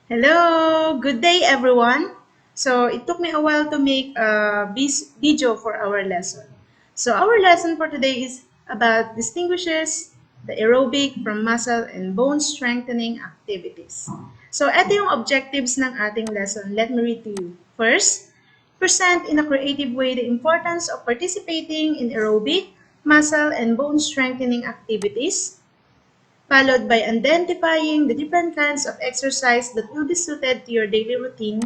Hello, good day everyone. So it took me a while to make a video for our lesson. So our lesson for today is about distinguishes the aerobic from muscle and bone strengthening activities. So ito yung objectives ng ating lesson. Let me read to you. First, present in a creative way the importance of participating in aerobic, muscle, and bone strengthening activities, followed by identifying the different kinds of exercise that will be suited to your daily routine.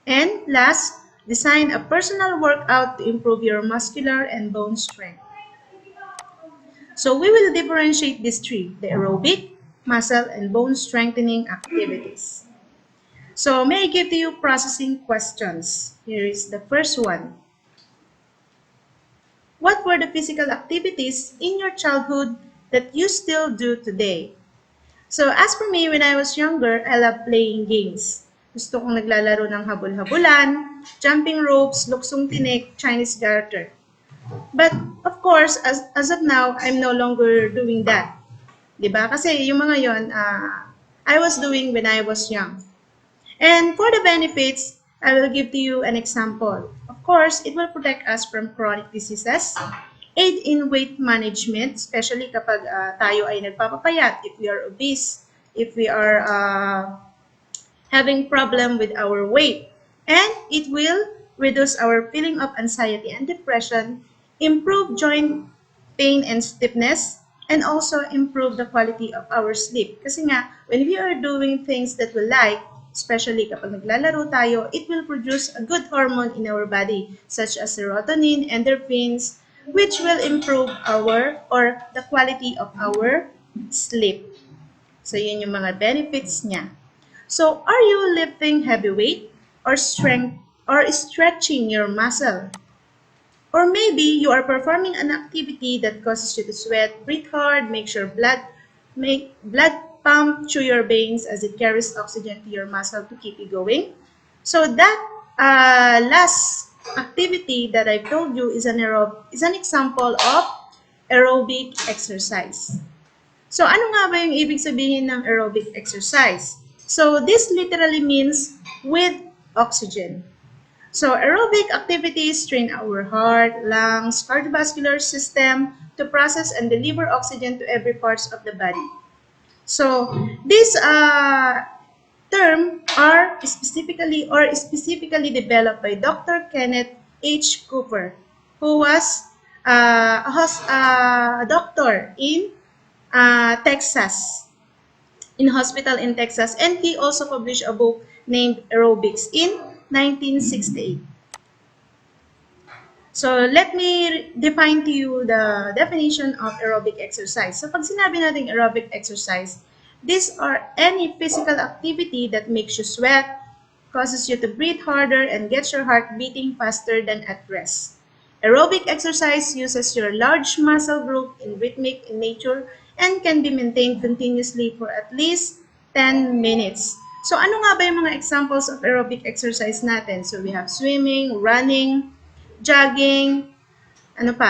And last, design a personal workout to improve your muscular and bone strength. So we will differentiate these three, the aerobic, muscle, and bone strengthening activities. So may I give to you processing questions? Here is the first one. What were the physical activities in your childhood that you still do today? So, as for me, when I was younger, I love playing games. Gusto kong naglalaro ng habol-habulan, jumping ropes, luksong tinik, Chinese garter. But, of course, as of now, I'm no longer doing that. Diba? Kasi yung mga yon, I was doing when I was young. And for the benefits, I will give to you an example. Of course, it will protect us from chronic diseases, aid in weight management, especially kapag tayo ay nagpapapayat, if we are obese, if we are having problem with our weight. And it will reduce our feeling of anxiety and depression, improve joint pain and stiffness, and also improve the quality of our sleep. Kasi nga, when we are doing things that we like, especially kapag naglalaro tayo, it will produce a good hormone in our body, such as serotonin, endorphins, which will improve our or the quality of our sleep. So, yun yung mga benefits niya. So, are you lifting heavy weight or strength or stretching your muscle? Or maybe you are performing an activity that causes you to sweat, breathe hard, make blood pump through your veins as it carries oxygen to your muscle to keep you going. So that last activity that I told you is an example of aerobic exercise. So ano nga ba yung ibig sabihin ng aerobic exercise? So this literally means with oxygen. So aerobic activities train our heart, lungs, cardiovascular system to process and deliver oxygen to every parts of the body. So this term are specifically developed by Dr. Kenneth H. Cooper, who was a doctor in Texas, in hospital in Texas, and he also published a book named Aerobics in 1968. So, let me define to you the definition of aerobic exercise. So, pag sinabi natin aerobic exercise, these are any physical activity that makes you sweat, causes you to breathe harder, and gets your heart beating faster than at rest. Aerobic exercise uses your large muscle group in rhythmic in nature and can be maintained continuously for at least 10 minutes. So, ano nga ba yung mga examples of aerobic exercise natin? So, we have swimming, running, jogging,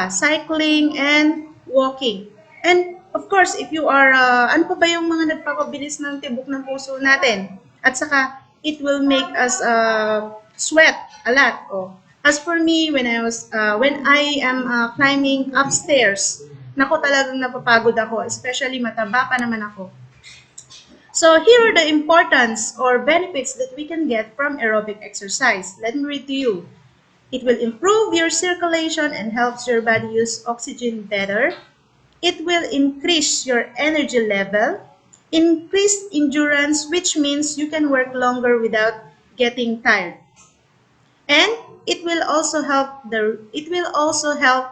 cycling, and walking. And of course, if you are, ano pa ba yung mga nagpapabilis ng tibok ng puso natin? At saka, it will make us sweat a lot. Oh. As for me, when I am climbing upstairs, nako talagang napapagod ako, especially mataba pa naman ako. So here are the importance or benefits that we can get from aerobic exercise. Let me read to you. It will improve your circulation and helps your body use oxygen better. It will increase your energy level, increase endurance, which means you can work longer without getting tired. And it will also help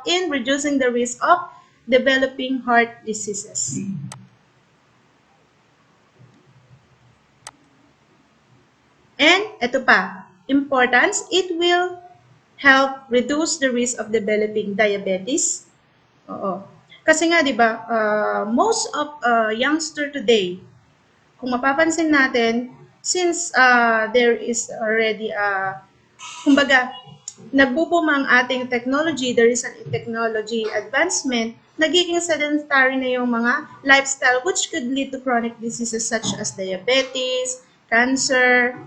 in reducing the risk of developing heart diseases. And ito pa, importance, it will help reduce the risk of developing diabetes. Oo. Kasi nga, di ba, most of youngster today, kung mapapansin natin, since there is already, kumbaga, nagbo-boom ang ating technology, there is an technology advancement, nagiging sedentary na yung mga lifestyle which could lead to chronic diseases such as diabetes, cancer,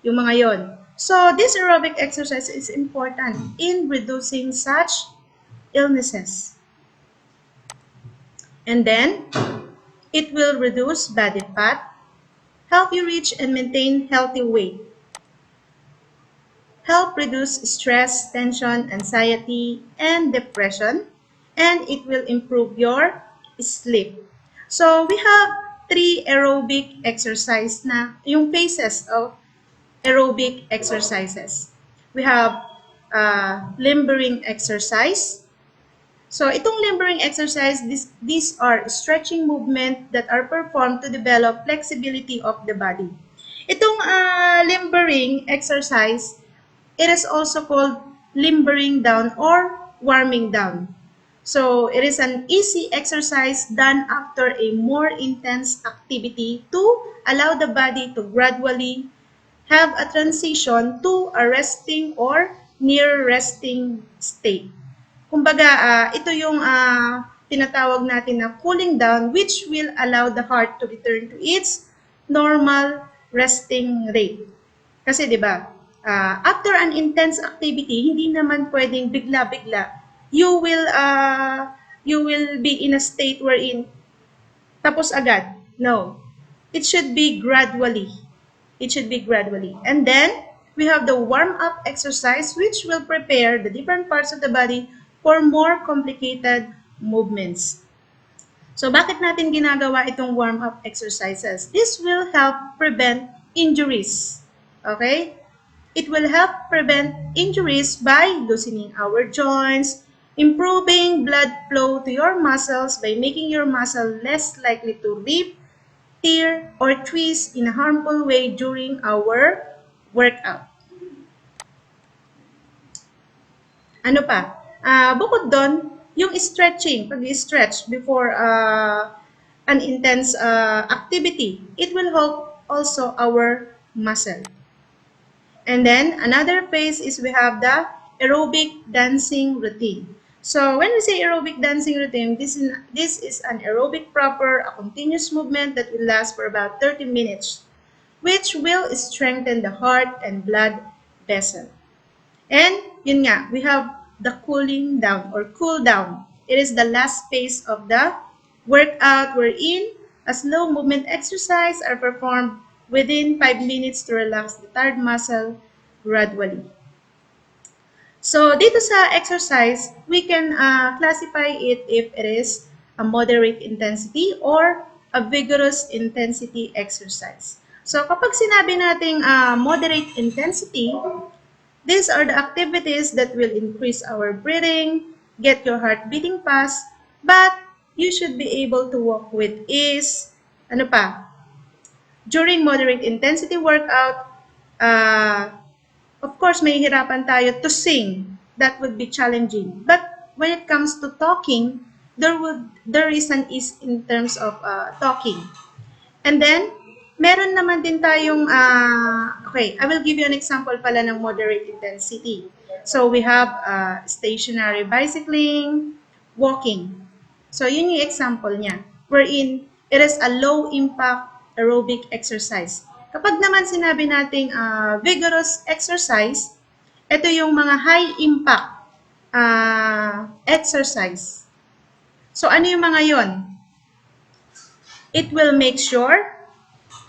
yung mga yon. So, this aerobic exercise is important in reducing such illnesses. And then, it will reduce body fat, help you reach and maintain healthy weight, help reduce stress, tension, anxiety, and depression, and it will improve your sleep. So, we have 3 aerobic exercise na yung phases of aerobic exercises. We have limbering exercise. So, itong limbering exercise, these are stretching movement that are performed to develop flexibility of the body. Itong limbering exercise, it is also called limbering down or warming down. So, it is an easy exercise done after a more intense activity to allow the body to gradually have a transition to a resting or near resting state. Kumbaga, ito yung tinatawag natin na cooling down, which will allow the heart to return to its normal resting rate. Kasi 'di ba, after an intense activity, hindi naman pwedeng bigla-bigla you will be in a state wherein tapos agad. No. It should be gradually. It should be gradually. And then, we have the warm-up exercise which will prepare the different parts of the body for more complicated movements. So, bakit natin ginagawa itong warm-up exercises? This will help prevent injuries. Okay? It will help prevent injuries by loosening our joints, improving blood flow to your muscles by making your muscle less likely to rip, tear, or twist in a harmful way during our workout. Ano pa? Bukod doon, yung stretching, pag-stretch before an intense activity, it will help also our muscle. And then, another phase is we have the aerobic dancing routine. So, when we say aerobic dancing routine, this is an aerobic proper, a continuous movement that will last for about 30 minutes, which will strengthen the heart and blood vessel. And, yun nga, we have the cooling down or cool down. It is the last phase of the workout wherein a slow movement exercise are performed within 5 minutes to relax the tired muscle gradually. So, dito sa exercise, we can classify it if it is a moderate intensity or a vigorous intensity exercise. So, kapag sinabi nating moderate intensity, these are the activities that will increase our breathing, get your heart beating fast, but you should be able to walk with ease. Ano pa? During moderate intensity workout, of course, may hirapan tayo to sing. That would be challenging. But when it comes to talking, there is an ease in terms of talking. And then, meron naman din tayong, okay, I will give you an example pala ng moderate intensity. So, we have stationary bicycling, walking. So, yun yung example niya, wherein it is a low-impact aerobic exercise. Kapag naman sinabi nating vigorous exercise, ito yung mga high-impact exercise. So, ano yung mga yon? It will make sure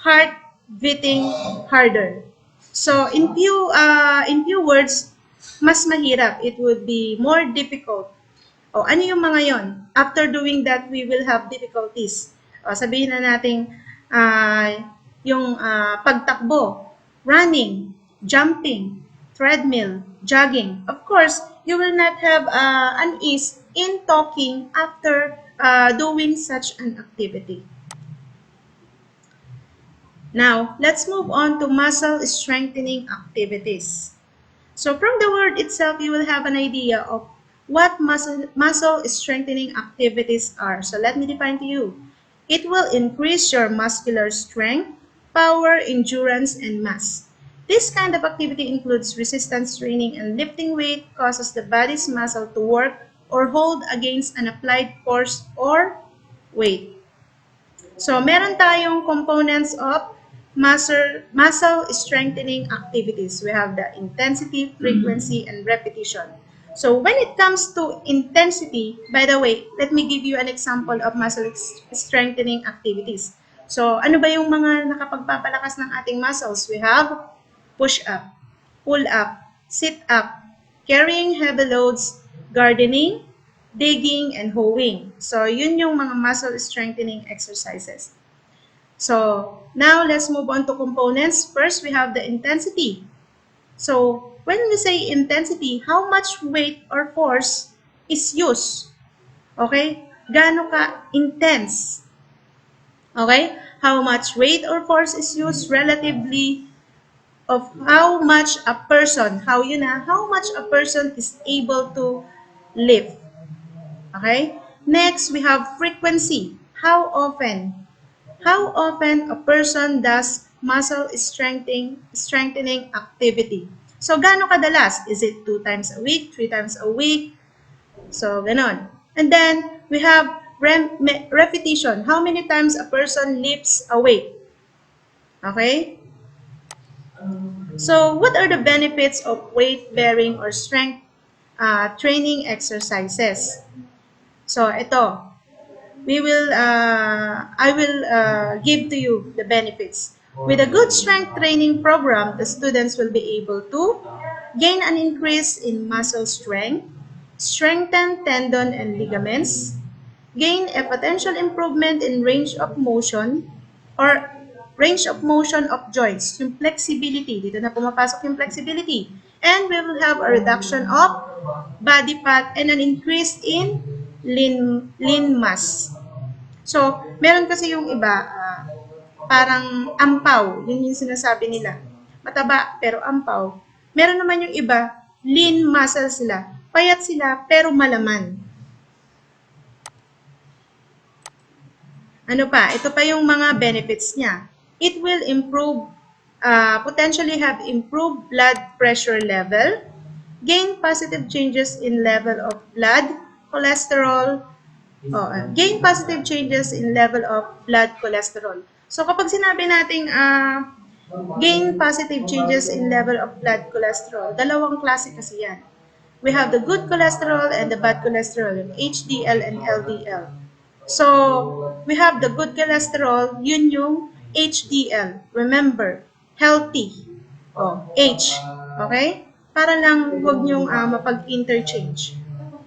heart beating harder. So, in few words, mas mahirap. It would be more difficult. O, ano yung mga yon? After doing that, we will have difficulties. O, sabihin na natin, yung pagtakbo, running, jumping, treadmill, jogging. Of course, you will not have an ease in talking after doing such an activity. Now, let's move on to muscle strengthening activities. So from the word itself, you will have an idea of what muscle strengthening activities are. So let me define to you. It will increase your muscular strength, power, endurance, and mass. This kind of activity includes resistance training and lifting weight, causes the body's muscle to work or hold against an applied force or weight. So meron tayong components of muscle strengthening activities. We have the intensity, frequency, and repetition. So when it comes to intensity, by the way, let me give you an example of muscle strengthening activities. So ano ba yung mga nakapagpapalakas ng ating muscles? We have push up, pull up, sit up, carrying heavy loads, gardening, digging, and hoeing. So yun yung mga muscle strengthening exercises. So now let's move on to components. First, we have the intensity. So when we say intensity, how much weight or force is used? Okay? Gaano ka intense? Okay? How much weight or force is used relatively of how much a person, how much a person is able to lift. Okay? Next, we have frequency. How often? How often a person does muscle strengthening activity? So, gaano kadalas? Is it 2 times a week, 3 times a week? So, ganon. And then, we have repetition. How many times a person lifts a weight? Okay? So, what are the benefits of weight-bearing or strength training exercises? So, ito. I will give to you the benefits. With a good strength training program, the students will be able to gain an increase in muscle strength, strengthen tendon and ligaments, gain a potential improvement in range of motion of joints, yung flexibility, dito na pumapasok yung flexibility, and we will have a reduction of body fat and an increase in lean mass. So, meron kasi yung iba, parang ampaw, yun yung sinasabi nila. Mataba, pero ampaw. Meron naman yung iba, lean muscle sila. Payat sila, pero malaman. Ano pa? Ito pa yung mga benefits niya. It will potentially have improved blood pressure level, gain positive changes in level of blood, cholesterol, gain positive changes in level of blood cholesterol. So kapag sinabi nating gain positive changes in level of blood cholesterol, dalawang klase kasi yan. We have the good cholesterol and the bad cholesterol, yung HDL and LDL. So, we have the good cholesterol, yun yung HDL. Remember, healthy. H. Okay? Para lang huwag niyong mapag-interchange.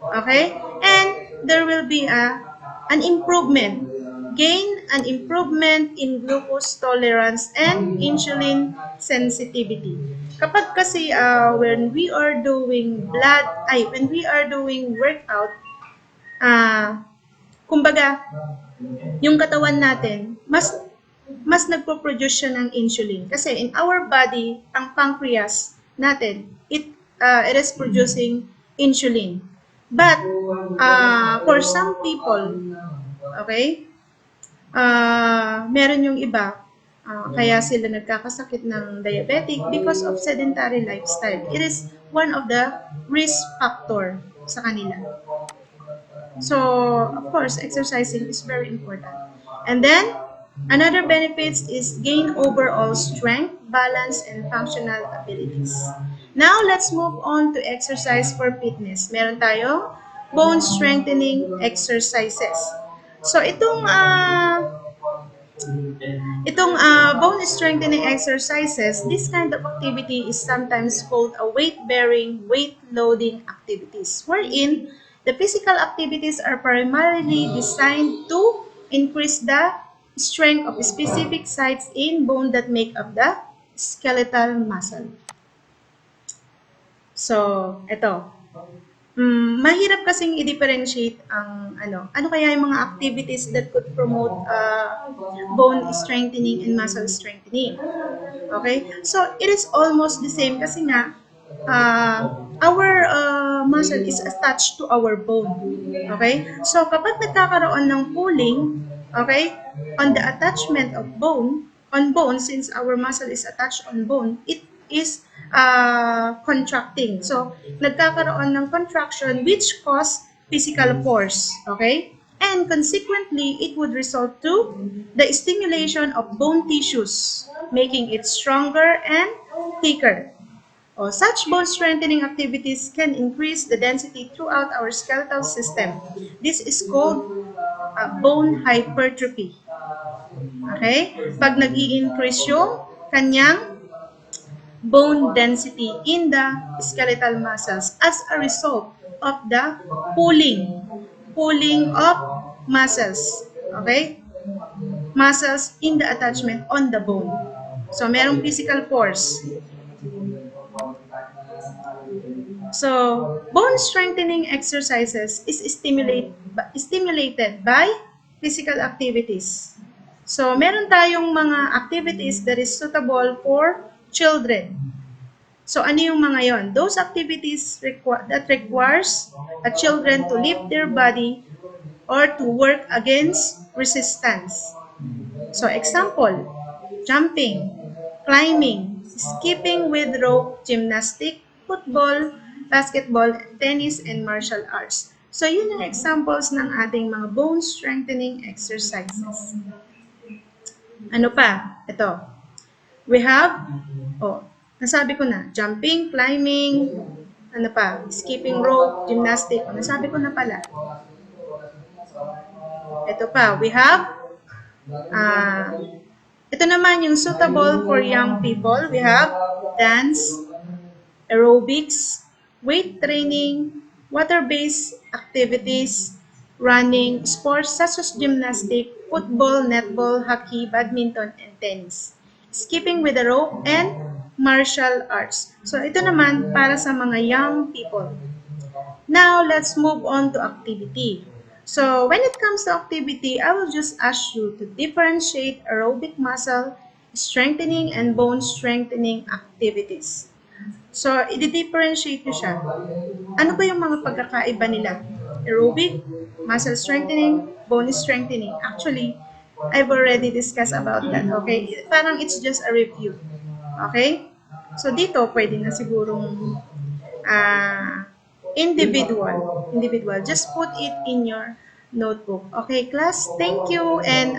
Okay? And there will be an improvement. Gain an improvement in glucose tolerance and insulin sensitivity. Kapag kasi when we are doing workout, kumbaga, yung katawan natin, mas nagpo-produce siya ng insulin. Kasi in our body, ang pancreas natin, it is producing insulin. But, for some people, okay, meron yung iba, kaya sila nagkakasakit ng diabetic because of sedentary lifestyle. It is one of the risk factor sa kanila. So, of course, exercising is very important. And then, another benefits is gain overall strength, balance, and functional abilities. Now, let's move on to exercise for fitness. Meron tayong bone strengthening exercises. So, bone strengthening exercises, this kind of activity is sometimes called a weight-bearing, weight-loading activities, wherein the physical activities are primarily designed to increase the strength of specific sites in bone that make up the skeletal muscle. So, ito. Mahirap kasing i-differentiate ang ano kaya yung mga activities that could promote bone strengthening and muscle strengthening. Okay? So, it is almost the same kasi nga our muscle is attached to our bone. Okay? So, kapag nagkakaroon ng pulling, okay, on the attachment of bone, on bone, since our muscle is attached on bone, it is contracting. So, nagkakaroon ng contraction which cause physical force. Okay? and consequently, it would result to the stimulation of bone tissues, making it stronger and thicker. Such bone strengthening activities can increase the density throughout our skeletal system. This is called bone hypertrophy. Okay? Pag nag-i-increase yung kanyang bone density in the skeletal muscles as a result of the pulling of muscles. Okay? Muscles in the attachment on the bone. So, merong physical force. So, bone strengthening exercises is stimulated by physical activities. So, meron tayong mga activities that is suitable for children. So, ano yung mga yon? Those activities that requires a children to lift their body or to work against resistance. So, example, jumping, climbing, skipping with rope, gymnastic, football, basketball, tennis, and martial arts. So, yun ang examples ng ating mga bone strengthening exercises. Ano pa? Ito. We have, nasabi ko na, jumping, climbing, ano pa, skipping rope, gymnastic. Nasabi ko na pala. Ito pa, we have, ito naman yung suitable for young people. We have dance, aerobics, weight training, water-based activities, running, sports such as gymnastic, football, netball, hockey, badminton, and tennis. Skipping with a rope and martial arts. So ito naman para sa mga young people. Now, let's move on to activity. So, when it comes to activity, I will just ask you to differentiate aerobic muscle strengthening and bone strengthening activities. So, i-differentiate nyo siya. Ano ba yung mga pagkakaiba nila? Aerobic, muscle strengthening, bone strengthening. Actually, I've already discussed about that. Okay? Parang it's just a review. Okay? So, dito, pwede na sigurong individual. Just put it in your notebook. Okay, class? Thank you. And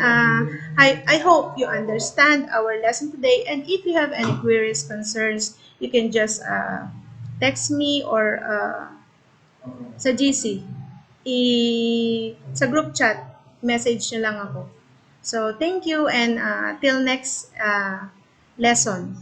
I hope you understand our lesson today. And if you have any queries, concerns, you can just text me or sa GC. Sa group chat, message nyo lang ako. So, thank you and till next lesson.